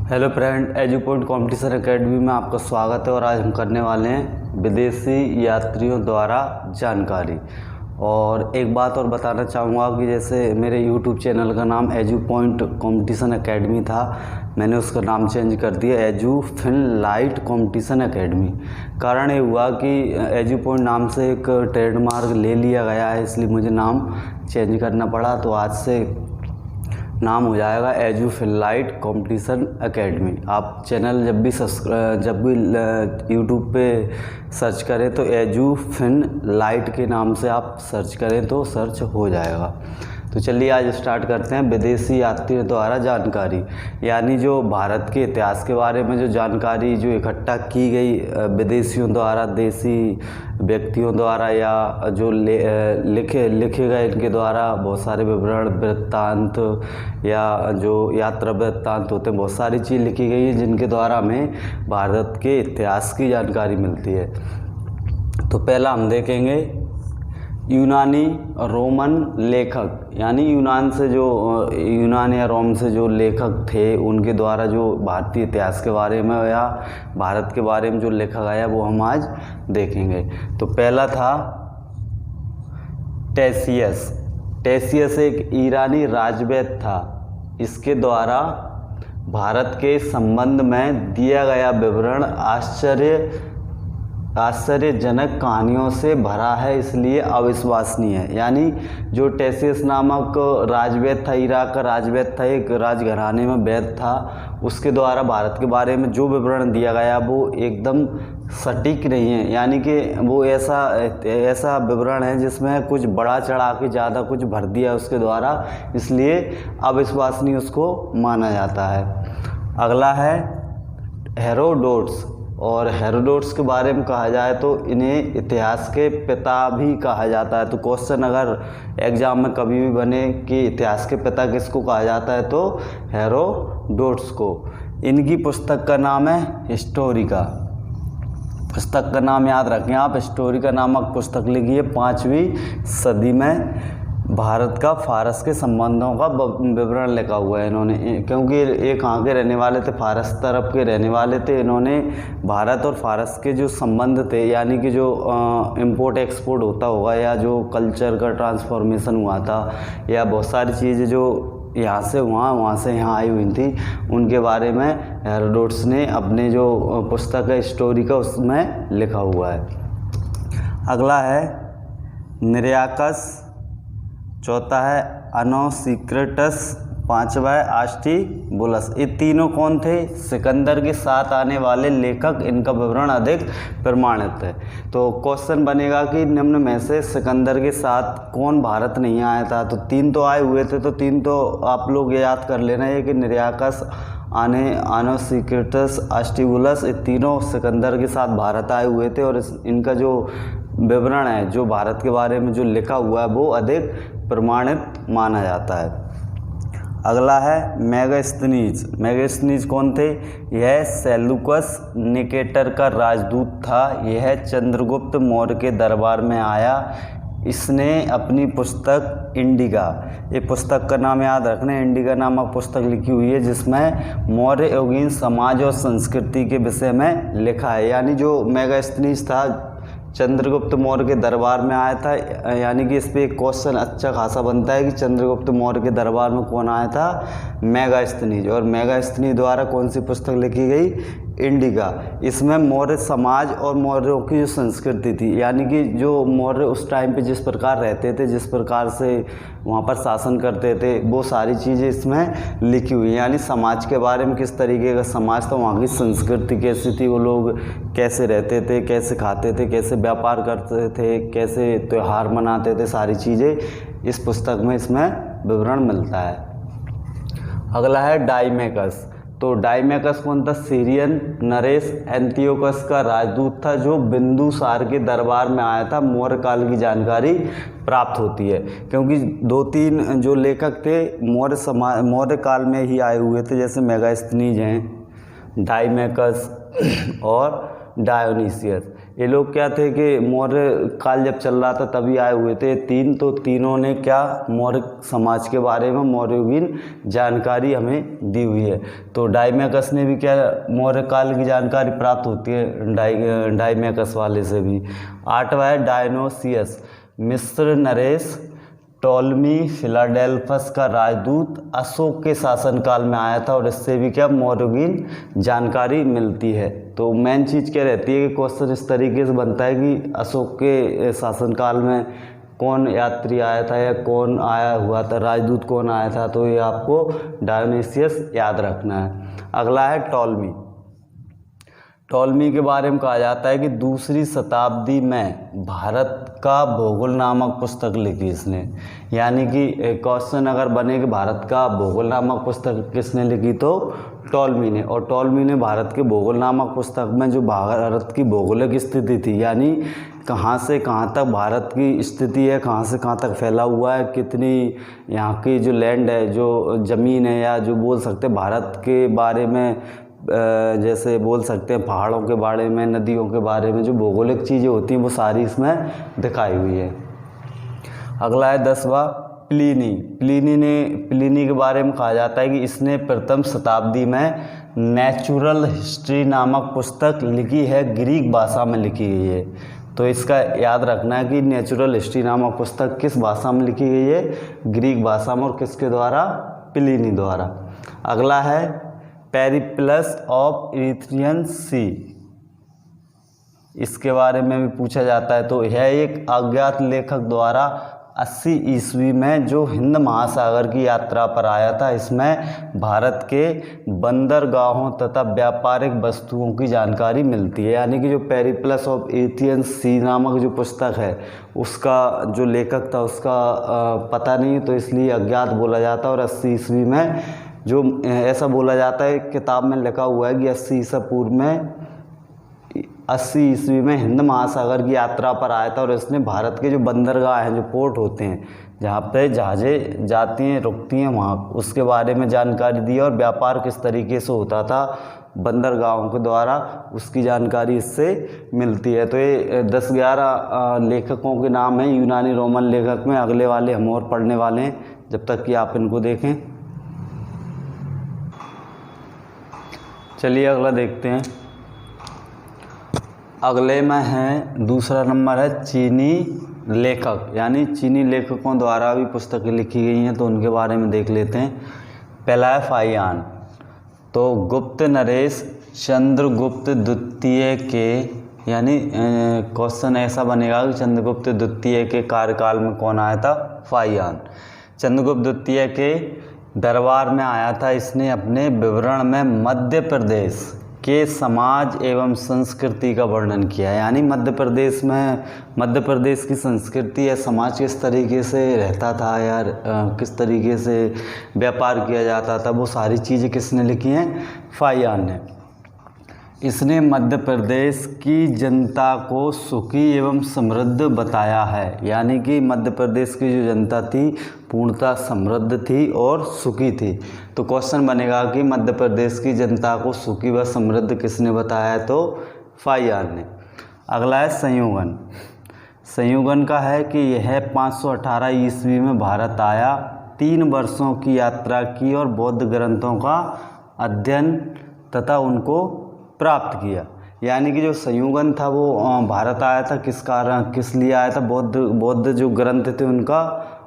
Hello friend, एजुपॉइंट competition academy में आपका स्वागत है। और आज हम करने वाले हैं विदेशी यात्रियों द्वारा जानकारी। और एक बात और बताना चाहूँगा कि जैसे मेरे यूट्यूब चैनल का नाम एजुपॉइंट कंपटीशन एकेडमी था, मैंने उसका नाम चेंज कर दिया Edu Fin Light Competition Academy. कारण ये हुआ कि एजुपॉइंट नाम से एक ट्रेडमार्क ले लिया गया है, इसलिए मुझे नाम चेंज करना पड़ा। तो आज से नाम हो जाएगा Edu Fin Light Competition Academy. आप चैनल जब भी यूट्यूब पे सर्च करें तो एजू फिन लाइट के नाम से आप सर्च करें तो सर्च हो जाएगा। तो चलिए आज स्टार्ट करते हैं विदेशी यात्रियों द्वारा जानकारी, यानी जो भारत के इतिहास के बारे में जो जानकारी जो इकट्ठा की गई विदेशियों द्वारा, देसी व्यक्तियों द्वारा, या जो लिखे गए इनके द्वारा बहुत सारे विवरण, वृत्तांत या जो यात्रा वृत्तांत होते हैं, बहुत सारी चीज़ लिखी गई है जिनके द्वारा हमें भारत के इतिहास की जानकारी मिलती है। तो पहला हम देखेंगे यूनानी रोमन लेखक, यानी यूनान या रोम से जो लेखक थे उनके द्वारा जो भारतीय इतिहास के बारे में या भारत के बारे में जो लिखा गया वो हम आज देखेंगे। तो पहला था टेसियस एक ईरानी राजवैद्य था। इसके द्वारा भारत के संबंध में दिया गया विवरण आश्चर्यजनक कहानियों से भरा है, इसलिए अविश्वसनीय है। यानी जो टेसियस नामक राजवैद्य था, इराक का राजवैद्य था, एक राजघराने में वैद्य था, उसके द्वारा भारत के बारे में जो विवरण दिया गया वो एकदम सटीक नहीं है। यानी कि वो ऐसा विवरण है जिसमें कुछ बड़ा चढ़ा के ज़्यादा कुछ भर दिया उसके द्वारा, इसलिए अविश्वसनीय उसको माना जाता है। अगला है हेरोडोट्स। और हेरोडोट्स के बारे में कहा जाए तो इन्हें इतिहास के पिता भी कहा जाता है। तो क्वेश्चन अगर एग्जाम में कभी भी बने कि इतिहास के पिता किसको कहा जाता है तो हेरोडोट्स को। इनकी पुस्तक का नाम है हिस्टोरिका। पुस्तक का नाम याद रखें आप, हिस्टोरिका नामक पुस्तक लिखी है 5वीं सदी में। भारत का फारस के संबंधों का विवरण लिखा हुआ है इन्होंने, क्योंकि ये कहाँ के रहने वाले थे, फारस तरफ के रहने वाले थे। इन्होंने भारत और फारस के जो संबंध थे, यानी कि जो इंपोर्ट एक्सपोर्ट होता होगा या जो कल्चर का ट्रांसफॉर्मेशन हुआ था या बहुत सारी चीज़ें जो यहाँ से वहाँ से यहाँ आई हुई थी, उनके बारे में हेरोडोट्स ने अपने जो पुस्तक है हिस्टोरिका उसमें लिखा हुआ है। अगला है निरयाकस। चौथा है अनोसिक्रेटस। पांचवा है आस्टिबुलस। ये तीनों कौन थे? सिकंदर के साथ आने वाले लेखक, इनका विवरण अधिक प्रमाणित है। तो क्वेश्चन बनेगा कि निम्न में से सिकंदर के साथ कौन भारत नहीं आया था? तो 3 तो आए हुए थे, तो 3 तो आप लोग याद कर लेना है कि निरयाकस, अनोसिक्रेटस, आस्टिबुलस, ये तीनों सिकंदर के साथ भारत आए हुए थे। और इनका जो विवरण है, जो भारत के बारे में जो लिखा हुआ है, वो अधिक प्रमाणित माना जाता है। अगला है मेगास्थनीज कौन थे? यह सेल्यूकस निकेटर का राजदूत था। यह चंद्रगुप्त मौर्य के दरबार में आया। इसने अपनी पुस्तक इंडिका, ये पुस्तक का नाम याद रखना है, इंडिका नामक पुस्तक लिखी हुई है, जिसमें मौर्य युगीन समाज और संस्कृति के विषय में लिखा है। यानी जो मेगास्थनीज था चंद्रगुप्त मौर्य के दरबार में आया था, यानी कि इस पर एक क्वेश्चन अच्छा खासा बनता है कि चंद्रगुप्त मौर्य के दरबार में कौन आया था? मेगास्थनीज। और मेगास्थनीज द्वारा कौन सी पुस्तक लिखी गई? इंडिका। इसमें मौर्य समाज और मौर्यों की जो संस्कृति थी, यानी कि जो मौर्य उस टाइम पे जिस प्रकार रहते थे, जिस प्रकार से वहाँ पर शासन करते थे, वो सारी चीज़ें इसमें लिखी हुई हैं। यानी समाज के बारे में, किस तरीके का समाज था, वहाँ की संस्कृति कैसी थी, वो लोग कैसे रहते थे, कैसे खाते थे, कैसे व्यापार करते थे, कैसे त्यौहार मनाते थे, सारी चीज़ें इस पुस्तक में इसमें विवरण मिलता है। अगला है डाइमेकस। तो डाइमेकस कौन था? सीरियन नरेश एंटियोकस का राजदूत था, जो बिंदुसार के दरबार में आया था। मौर्य काल की जानकारी प्राप्त होती है, क्योंकि 2-3 जो लेखक थे मौर्य काल में ही आए हुए थे, जैसे मेगास्थनीज हैं, डाइमेकस और डायोनीसियस। ये लोग क्या थे कि मौर्य काल जब चल रहा था तभी आए हुए थे तीन, तो तीनों ने क्या मौर्य समाज के बारे में मौर्यवीन जानकारी हमें दी हुई है। तो डायमेकस ने भी क्या मौर्य काल की जानकारी प्राप्त होती है डायमेकस वाले से भी। 8वां है डायनोसियस, मिस्र नरेश टॉलमी फिलाडेल्फस का राजदूत अशोक के शासनकाल में आया था और इससे भी क्या मौर्यवीन जानकारी मिलती है। तो मेन चीज़ क्या रहती है कि क्वेश्चन इस तरीके से बनता है कि अशोक के शासनकाल में कौन यात्री आया था या कौन आया हुआ था, राजदूत कौन आया था, तो ये आपको डायोनिसियस याद रखना है। अगला है टॉलमी। टॉलमी के बारे में कहा जाता है कि दूसरी शताब्दी में भारत का भूगोल नामक पुस्तक लिखी इसने। यानी कि क्वेश्चन अगर बने कि भारत का भूगोल नामक पुस्तक किसने लिखी, तो टॉलमी ने। और टॉलमी ने भारत के भूगोल नामक पुस्तक में जो भारत की भौगोलिक स्थिति थी, यानी कहाँ से कहाँ तक भारत की स्थिति है, कहाँ से कहाँ तक फैला हुआ है, कितनी यहाँ की जो लैंड है, जो ज़मीन है, या जो बोल सकते हैं भारत के बारे में, जैसे बोल सकते हैं पहाड़ों के बारे में, नदियों के बारे में, जो भौगोलिक चीज़ें होती हैं वो सारी इसमें दिखाई हुई है। अगला है 10वां प्लिनी। प्लिनी के बारे में कहा जाता है कि इसने प्रथम शताब्दी में नेचुरल हिस्ट्री नामक पुस्तक लिखी है, ग्रीक भाषा में लिखी गई है। तो इसका याद रखना है कि नेचुरल हिस्ट्री नामक पुस्तक किस भाषा में लिखी गई है, ग्रीक भाषा में, और किसके द्वारा, प्लिनी द्वारा। अगला है पेरिप्लस ऑफ इरिथ्रियन सी। इसके बारे में भी पूछा जाता है। तो यह एक अज्ञात लेखक द्वारा 80 ईस्वी में जो हिंद महासागर की यात्रा पर आया था। इसमें भारत के बंदरगाहों तथा व्यापारिक वस्तुओं की जानकारी मिलती है। यानी कि जो पेरिप्लस ऑफ इरिथ्रियन सी नामक जो पुस्तक है, उसका जो लेखक था उसका पता नहीं, तो इसलिए अज्ञात बोला जाता है। और 80 ईस्वी में जो ऐसा बोला जाता है, किताब में लिखा हुआ है कि 80 ईसा पूर्व में 80 ईस्वी में हिंद महासागर की यात्रा पर आया था और इसने भारत के जो बंदरगाह हैं, जो पोर्ट होते हैं, जहाँ पे जहाज़ें जाती हैं, रुकती हैं, वहाँ उसके बारे में जानकारी दी और व्यापार किस तरीके से होता था बंदरगाहों के द्वारा, उसकी जानकारी इससे मिलती है। तो ये 10-11 लेखकों के नाम हैं यूनानी रोमन लेखक में। अगले वाले हम और पढ़ने वाले हैं, जब तक कि आप इनको देखें। चलिए अगला देखते हैं। अगले में है दूसरा नंबर है चीनी लेखक, यानी चीनी लेखकों द्वारा भी पुस्तकें लिखी गई हैं, तो उनके बारे में देख लेते हैं। पहला है फाहियान। तो गुप्त नरेश चंद्रगुप्त द्वितीय के, यानी क्वेश्चन ऐसा बनेगा कि चंद्रगुप्त द्वितीय के कार्यकाल में कौन आया था, फाहियान। चंद्रगुप्त द्वितीय के दरबार में आया था। इसने अपने विवरण में मध्य प्रदेश के समाज एवं संस्कृति का वर्णन किया है। यानी मध्य प्रदेश में, मध्य प्रदेश की संस्कृति या समाज किस तरीके से रहता था, यार किस तरीके से व्यापार किया जाता था, वो सारी चीज़ें किसने लिखी हैं, फाहियान ने। इसने मध्य प्रदेश की जनता को सुखी एवं समृद्ध बताया है। यानी कि मध्य प्रदेश की जो जनता थी पूर्णतः समृद्ध थी और सुखी थी। तो क्वेश्चन बनेगा कि मध्य प्रदेश की जनता को सुखी व समृद्ध किसने बताया है, तो फाहियान ने। अगला है संयोगन। संयोगन का है कि यह 518 ईस्वी में भारत आया, 3 वर्षों की यात्रा की और बौद्ध ग्रंथों का अध्ययन तथा उनको प्राप्त किया। यानी कि जो संयोगन था वो भारत आया था, किस कारण, किस लिए आया था, बौद्ध जो ग्रंथ थे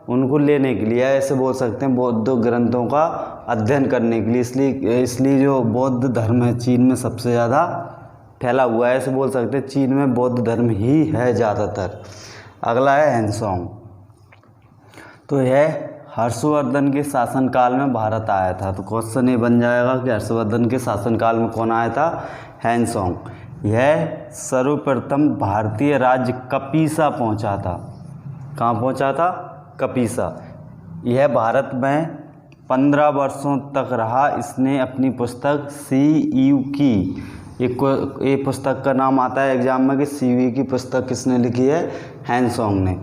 उनको लेने के लिए, ऐसे बोल सकते हैं, बौद्ध ग्रंथों का अध्ययन करने के लिए। इसलिए जो बौद्ध धर्म है चीन में सबसे ज़्यादा फैला हुआ है, ऐसे बोल सकते हैं चीन में बौद्ध धर्म ही है ज़्यादातर। अगला है हैंसोंग। तो यह हर्षवर्धन के शासनकाल में भारत आया था। तो क्वेश्चन ये बन जाएगा कि हर्षवर्धन के शासनकाल में कौन आया था, हैंसोंग। यह सर्वप्रथम भारतीय राज्य कपीसा पहुंचा था। कहाँ पहुंचा था, कपीसा। यह भारत में 15 वर्षों तक रहा। इसने अपनी पुस्तक सीयू की, एक पुस्तक का नाम आता है एग्जाम में कि सीयू की पुस्तक किसने लिखी है, हैंसोंग ने।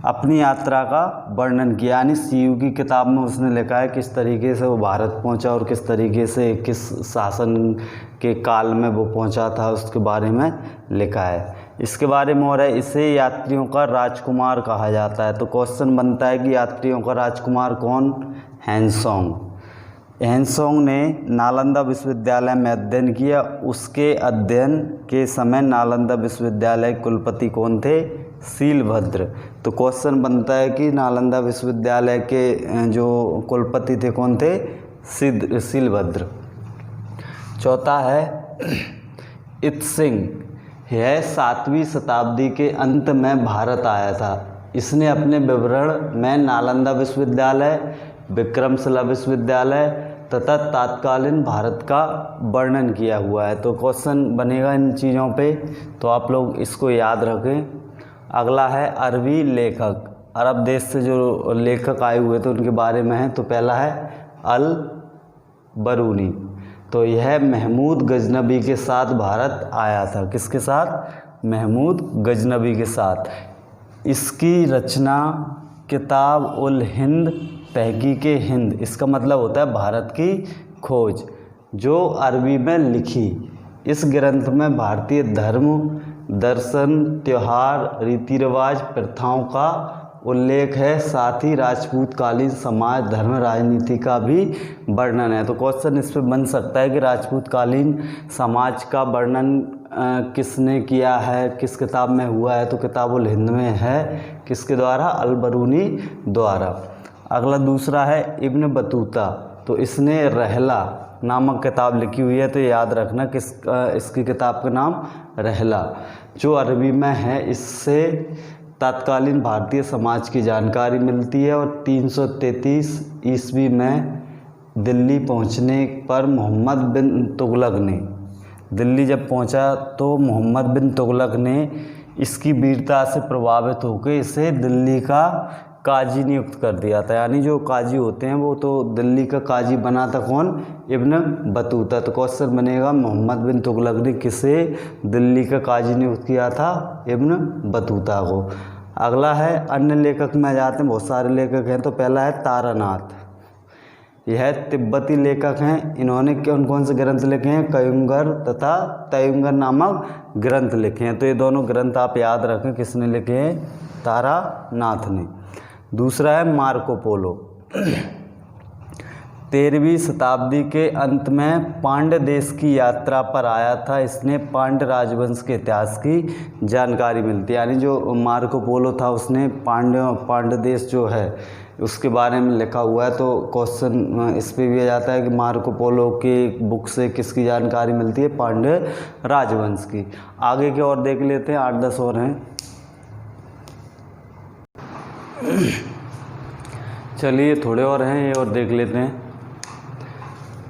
अपनी यात्रा का वर्णन किया, यानी सीयू की किताब में उसने लिखा है किस तरीके से वो भारत पहुंचा और किस तरीके से, किस शासन के काल में वो पहुंचा था, उसके बारे में लिखा है। इसके बारे में और है, इसे यात्रियों का राजकुमार कहा जाता है। तो क्वेश्चन बनता है कि यात्रियों का राजकुमार कौन? ह्वेनसांग। ह्वेनसांग ने नालंदा विश्वविद्यालय में अध्ययन किया। उसके अध्ययन के समय नालंदा विश्वविद्यालय कुलपति कौन थे? शीलभद्र। तो क्वेश्चन बनता है कि नालंदा विश्वविद्यालय के जो कुलपति थे कौन थे? शीलभद्र। चौथा है इत्सिंग। यह 7वीं शताब्दी के अंत में भारत आया था। इसने अपने विवरण में नालंदा विश्वविद्यालय, विक्रमशिला विश्वविद्यालय तथा तत्कालीन भारत का वर्णन किया हुआ है। तो क्वेश्चन बनेगा इन चीज़ों पे, तो आप लोग इसको याद रखें। अगला है अरबी लेखक। अरब देश से जो लेखक आए हुए थे उनके बारे में है। तो पहला है अल बरूनी। तो यह महमूद गजनबी के साथ भारत आया था। किसके साथ? महमूद गजनबी के साथ। इसकी रचना किताब उल हिंद तहकीके हिंद, इसका मतलब होता है भारत की खोज, जो अरबी में लिखी। इस ग्रंथ में भारतीय धर्म, दर्शन, त्योहार, रीति रिवाज, प्रथाओं का उल्लेख है। साथ ही राजपूतकालीन समाज, धर्म, राजनीति का भी वर्णन है। तो क्वेश्चन इस पर बन सकता है कि राजपूतकालीन समाज का वर्णन किसने किया है, किस किताब में हुआ है? तो किताब उल हिंद में है। किसके द्वारा? अल बरूनी द्वारा। अगला दूसरा है इब्न बतूता। तो इसने रहला नामक किताब लिखी हुई है। तो याद रखना इसकी किताब का नाम रहला, जो अरबी में है। इससे तत्कालीन भारतीय समाज की जानकारी मिलती है। और 333 ईस्वी में दिल्ली पहुंचने पर मोहम्मद बिन तुगलक ने, दिल्ली जब पहुंचा तो मोहम्मद बिन तुगलक ने इसकी वीरता से प्रभावित होकर इसे दिल्ली का काजी नियुक्त कर दिया था। यानी जो काजी होते हैं वो तो दिल्ली का काजी बना था कौन? Ibn Battuta. तो क्वेश्चन बनेगा मोहम्मद बिन तुगलक ने किसे दिल्ली का काजी नियुक्त किया था? इब्न बतूता को। अगला है अन्य लेखक में जाते हैं, बहुत सारे लेखक हैं। तो पहला है तारानाथ। यह तिब्बती लेखक हैं। इन्होंने कौन कौन से ग्रंथ लिखे हैं? कयुंगर तथा तयुंगर नामक ग्रंथ लिखे हैं। तो ये दोनों ग्रंथ आप याद रखें, किसने लिखे हैं? तारानाथ ने। दूसरा है मार्को पोलो। 13वीं शताब्दी के अंत में पांड्य देश की यात्रा पर आया था। इसने पांड्य राजवंश के इतिहास की जानकारी मिलती है। यानी जो मार्को पोलो था उसने पांड्य देश जो है उसके बारे में लिखा हुआ है। तो क्वेश्चन इस पे भी आ जाता है कि मार्को पोलो की बुक से किसकी जानकारी मिलती है? पांड्य राजवंश की। आगे की ओर देख लेते हैं, 8-10 और हैं। चलिए थोड़े और हैं, ये और देख लेते हैं।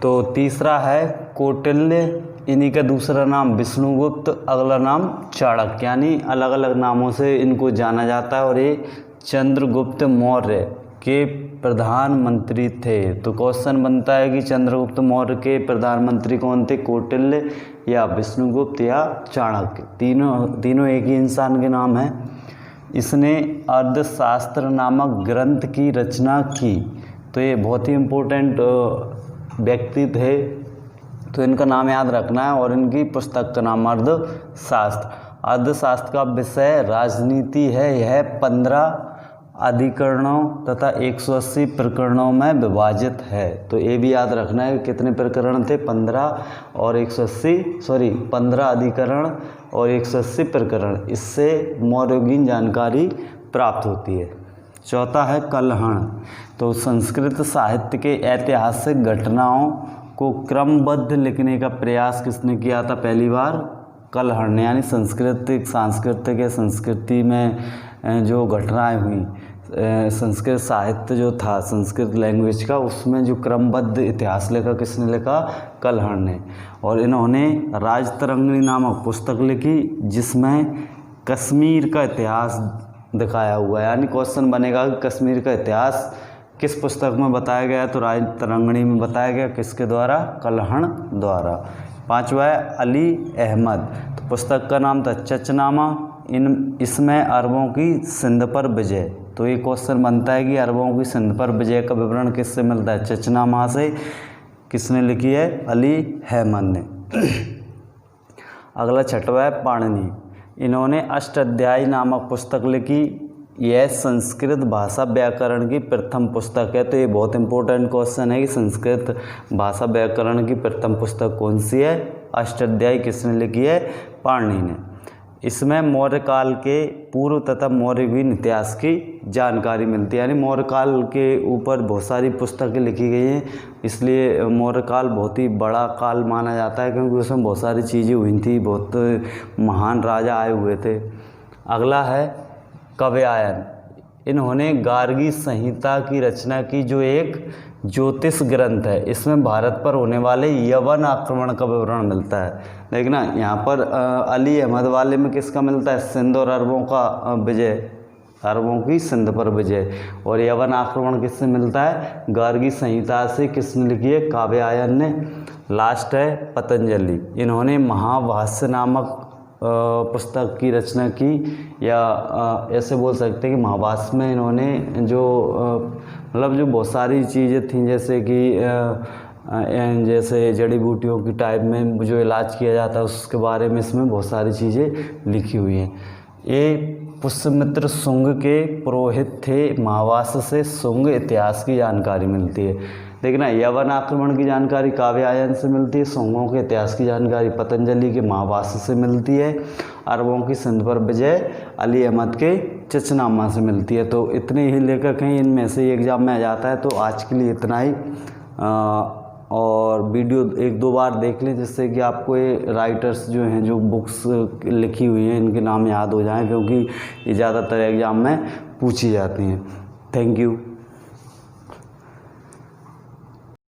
तो तीसरा है कौटिल्य। इन्हीं का दूसरा नाम विष्णुगुप्त, अगला नाम चाणक्य। यानी अलग अलग नामों से इनको जाना जाता है। और ये चंद्रगुप्त मौर्य के प्रधानमंत्री थे। तो क्वेश्चन बनता है कि चंद्रगुप्त मौर्य के प्रधानमंत्री कौन थे? कौटिल्य या विष्णुगुप्त या चाणक्य। तीनों एक ही इंसान के नाम हैं। इसने अर्थशास्त्र नामक ग्रंथ की रचना की। तो ये बहुत ही इम्पोर्टेंट व्यक्ति थे। तो इनका नाम याद रखना है। और इनकी पुस्तक का नाम अर्थशास्त्र। अर्थशास्त्र का विषय राजनीति है। यह 15 अधिकरणों तथा 180 प्रकरणों में विभाजित है। तो ये भी याद रखना है कितने प्रकरण थे? 15 अधिकरण और 180 प्रकरण। इससे मौर्यगीन जानकारी प्राप्त होती है। चौथा है कलहण। तो संस्कृत साहित्य के ऐतिहासिक घटनाओं को क्रमबद्ध लिखने का प्रयास किसने किया था? पहली बार कलहण ने। यानी सांस्कृतिक संस्कृति में जो घटनाएं हुई, संस्कृत साहित्य जो था संस्कृत लैंग्वेज का, उसमें जो क्रमबद्ध इतिहास लिखा किसने लिखा? कलहण ने। और इन्होंने राजतरंगिणी नामक पुस्तक लिखी जिसमें कश्मीर का इतिहास दिखाया हुआ है। यानी क्वेश्चन बनेगा कि कश्मीर का इतिहास किस पुस्तक में बताया गया? तो राजतरंगिणी में बताया गया। किसके द्वारा? कलहण द्वारा। पांचवा है अली अहमद। तो पुस्तक का नाम था चचनामा। इसमें अरबों की सिंध पर विजय। तो ये क्वेश्चन बनता है कि अरबों की सिंध पर विजय का विवरण किससे मिलता है? चचनामा से। किसने लिखी है? अली अहमद ने। अगला छठवा है पाणिनि। इन्होंने अष्टाध्यायी नामक पुस्तक लिखी। यह संस्कृत भाषा व्याकरण की प्रथम पुस्तक है। तो ये बहुत इंपॉर्टेंट क्वेश्चन है कि संस्कृत भाषा व्याकरण की प्रथम पुस्तक कौन सी है। अष्टाध्यायी किसने लिखी है? पाणिनि ने। इसमें मौर्य काल के पूर्व तथा मौर्यवीन इतिहास की जानकारी मिलती है, यानी मौर्य काल के ऊपर बहुत सारी पुस्तकें लिखी गई हैं, इसलिए मौर्य काल बहुत ही बड़ा काल माना जाता है, क्योंकि उसमें बहुत सारी चीज़ें हुई थी, बहुत महान राजा आए हुए थे। अगला है काव्यायन। इन्होंने गार्गी संहिता की रचना की, जो एक ज्योतिष ग्रंथ है। इसमें भारत पर होने वाले यवन आक्रमण का विवरण मिलता है। देखना यहाँ पर अली अहमद वाले में किसका मिलता है? सिंध और अरबों का विजय, अरबों की सिंध पर विजय। और यवन आक्रमण किससे मिलता है? गार्गी संहिता से। किसने लिखी है? काव्यायन ने। लास्ट है पतंजलि। इन्होंने महाभाष्य नामक पुस्तक की रचना की, या ऐसे बोल सकते हैं कि महाभाष्य में इन्होंने जो मतलब जो बहुत सारी चीज़ें थीं, जैसे कि जैसे जड़ी बूटियों की टाइप में जो इलाज किया जाता है उसके बारे में इसमें बहुत सारी चीज़ें लिखी हुई हैं। ये पुष्यमित्र शुंग के पुरोहित थे। महाभाष्य से शुंग इतिहास की जानकारी मिलती है। देखना यवन आक्रमण की जानकारी काव्यायन से मिलती है, शुंगों के इतिहास की जानकारी पतंजलि के महाभाष्य से मिलती है, अरबों की सिंध पर विजय अली अहमद के चचनामा से मिलती है। तो इतने ही लेखक हैं, इनमें से एग्जाम में आ जाता है। तो आज के लिए इतना ही, और वीडियो एक दो बार देख लें, जिससे कि आपको ये राइटर्स जो हैं, जो बुक्स लिखी हुई हैं, इनके नाम याद हो जाएं, क्योंकि ये ज़्यादातर एग्ज़ाम में पूछी जाती हैं। Thank you.